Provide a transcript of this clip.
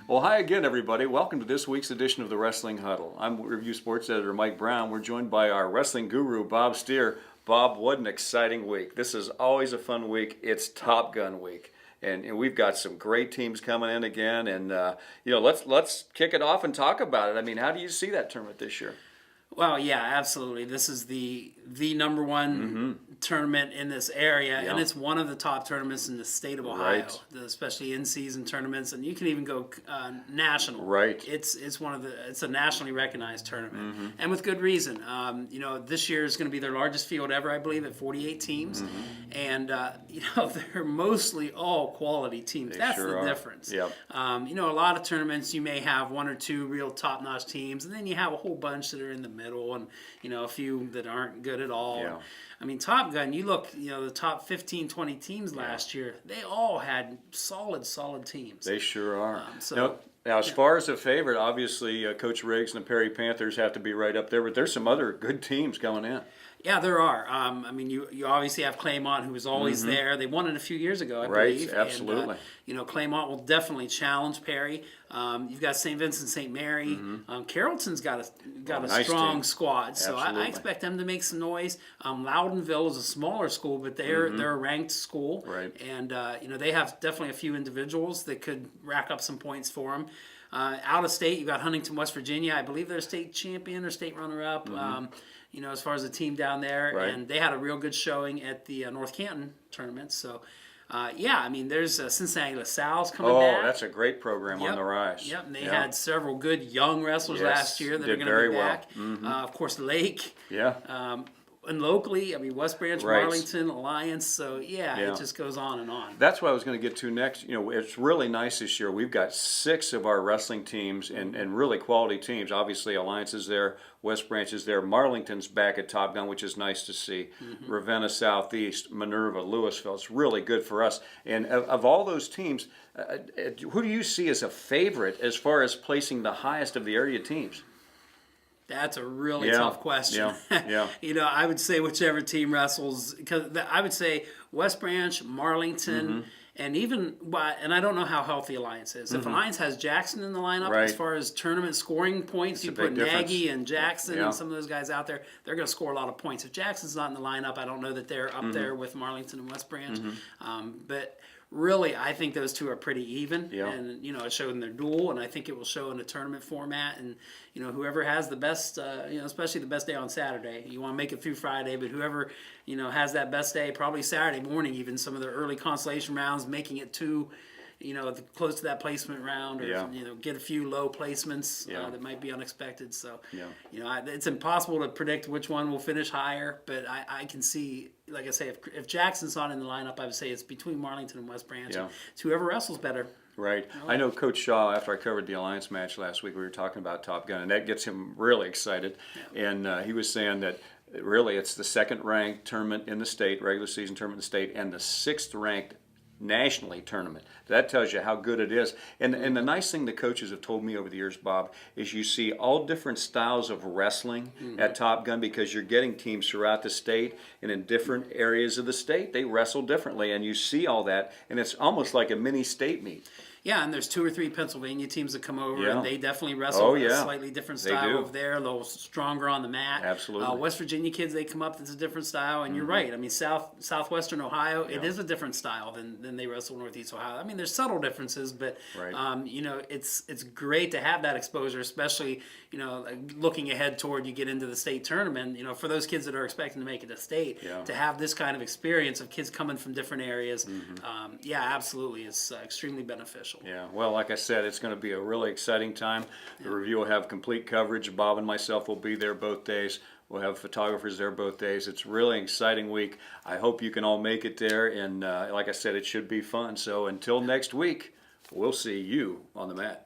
Well, hi again, everybody. Welcome to this week's edition of the Wrestling Huddle. I'm Review Sports Editor Mike Brown. We're joined by our wrestling guru, Bob Steer. Bob, what an exciting week. This is always a fun week. It's Top Gun week. And we've got some great teams coming in again. And, let's kick it off and talk about it. I mean, how do you see that tournament this year? Well, yeah, absolutely. This is the number one tournament in this area, and it's one of the top tournaments in the state of Ohio, especially in-season tournaments, and you can even go national. Right. It's a nationally recognized tournament, and with good reason. This year is going to be their largest field ever, I believe, at 48 teams, and they're mostly all quality teams. That's the difference. Yep. A lot of tournaments you may have one or two real top-notch teams, and then you have a whole bunch that are in the middle, and a few that aren't good at all. Yeah. I mean, Top Gun, you look, the top 15, 20 teams last year, they all had solid teams. They sure are. Now, as far as a favorite, obviously Coach Riggs and the Perry Panthers have to be right up there, but there's some other good teams going in. Yeah, there are. You obviously have Claymont, who was always there. They won it a few years ago, I believe. Right, absolutely. And, Claymont will definitely challenge Perry. You've got St. Vincent, St. Mary. Carrollton's got a nice strong team. squad, so I expect them to make some noise. Loudonville is a smaller school, but they're a ranked school. Right. And, they have definitely a few individuals that could rack up some points for them. Out of state, you've got Huntington, West Virginia. I believe they're state champion or state runner-up. As far as the team down there, and they had a real good showing at the North Canton tournament. So, there's Cincinnati LaSalle's coming back. Oh, that's a great program on the rise. Yep, and they had several good young wrestlers last year that are going to be back. Of course, Lake. Yeah. And locally, West Branch, Marlington, Alliance. So, it just goes on and on. That's what I was going to get to next. It's really nice this year. We've got 6 of our wrestling teams and really quality teams. Obviously, Alliance is there, West Branch is there, Marlington's back at Top Gun, which is nice to see. Ravenna Southeast, Minerva, Louisville. It's really good for us. And of all those teams, who do you see as a favorite as far as placing the highest of the area teams? That's a really tough question. Yeah. I would say whichever team wrestles, because I would say West Branch, Marlington, and and I don't know how healthy Alliance is. If Alliance has Jackson in the lineup, as far as tournament scoring points, you put Nagy and Jackson and some of those guys out there, they're going to score a lot of points. If Jackson's not in the lineup, I don't know that they're up there with Marlington and West Branch. But really, I think those two are pretty even, and it showed in their duel, and I think it will show in the tournament format. And whoever has the best, especially the best day on Saturday, you want to make it through Friday, but whoever has that best day, probably Saturday morning, even some of the early consolation rounds, making it to close to that placement round, or get a few low placements that might be unexpected. So it's impossible to predict which one will finish higher, but I can see, like I say, if Jackson's not in the lineup, I would say it's between Marlington and West Branch. It's whoever wrestles better. Right. I know Coach Shaw, after I covered the Alliance match last week, we were talking about Top Gun, and that gets him really excited. And he was saying that really it's the second-ranked tournament in the state, regular season tournament in the state, and the 6th-ranked nationally tournament. That tells you how good it is. And the nice thing the coaches have told me over the years, Bob, is you see all different styles of wrestling at Top Gun, because you're getting teams throughout the state, and in different areas of the state they wrestle differently, and you see all that, and it's almost like a mini state meet. Yeah, and there's 2 or 3 Pennsylvania teams that come over, and they definitely wrestle a slightly different style over there, a little stronger on the mat. Absolutely. West Virginia kids, they come up, it's a different style, and you're right. Southwestern Ohio, it is a different style than they wrestle Northeast Ohio. There's subtle differences, but it's great to have that exposure, especially looking ahead toward you get into the state tournament. For those kids that are expecting to make it to state, to have this kind of experience of kids coming from different areas, absolutely, it's extremely beneficial. Yeah, well, like I said, it's going to be a really exciting time. The review will have complete coverage. Bob and myself will be there both days. We'll have photographers there both days. It's really an exciting week. I hope you can all make it there, and like I said, it should be fun. So until next week, we'll see you on the mat.